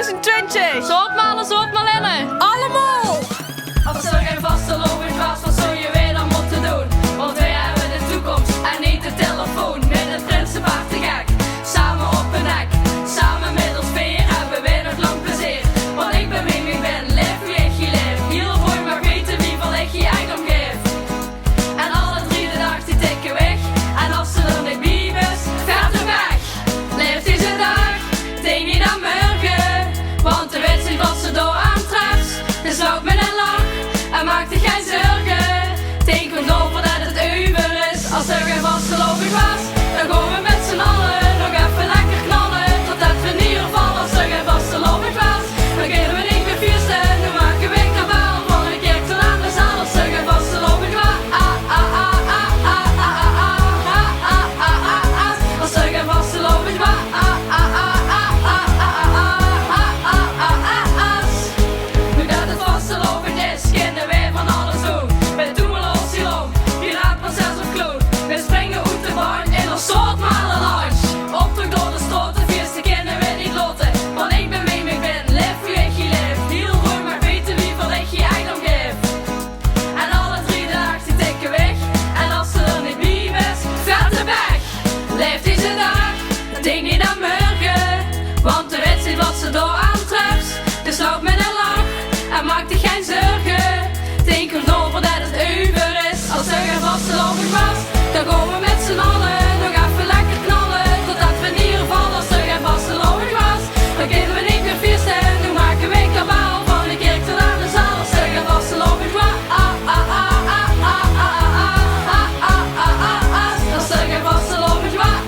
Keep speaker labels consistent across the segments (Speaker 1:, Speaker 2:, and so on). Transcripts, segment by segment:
Speaker 1: 2020.
Speaker 2: Zout Marlene.
Speaker 1: Allemaal.
Speaker 2: Als er geen vaste logisch was, wat zou je weer dan moeten doen? Want wij hebben de toekomst en niet de telefoon. Met het prinsenpaard te gek, samen op een nek. Samen met ons veer hebben wij nog lang plezier. Want ik ben wie ik ben, leef wie ik je leef. Hiervoor mag weten wie van ik je eigen geeft. En alle 3 de dag die tikken weg. En als ze er niet bij is, gaat er weg. Leeft deze dag, denk niet aan morgen. Want de wet zit wat ze door aantreft. Dus loop met een lach en maak je geen zorgen. Denk komt over dat het over is. Als er geen vastelovig was, dan gaan we met z'n allen nog even lekker knallen. Totdat we niet vallen. Als er geen vastelovig was, dan gaan we niet meer feesten. Nu maken we kabaal van een kerk tot aan de zaal. Als er geen vastelovig was, als er geen vastelovig was, nu dat het vastelovig is, kennen wij van alles doen. Wij doen wel ons hier om, die raad maar zelfs op kloot. Wij springen uit de baan in een soort malenlunch. Optocht door de straat, de feesten kennen wij niet loten. Want ik ben wie ik ben, leef wie ik je leef. Heel goed mag weten wie van ik je eigen geef. En alle 3 dagen die tikken weg. En als ze er niet bij is, gaat er weg. Leeft deze dag, denk niet aan morgen. Want de wet ziet wat ze door aantreft. Dus loop met een lach en maak je geen zorgen. Denk erover dat het over is. Als er geen vastelovig was, dan gaan we met z'n allen nog even lekker knallen. Totdat we niet vallen. Als er geen vastelovig was, dan kunnen we niet meer feesten. Nu maken we kabaal van de kerk tot aan de zaal. Als er geen vastelovig was, als er geen vastelovig was,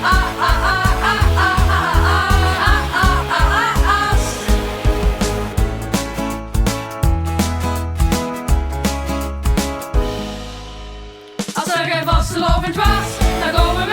Speaker 2: als er geen vastelovig was, dan gaan we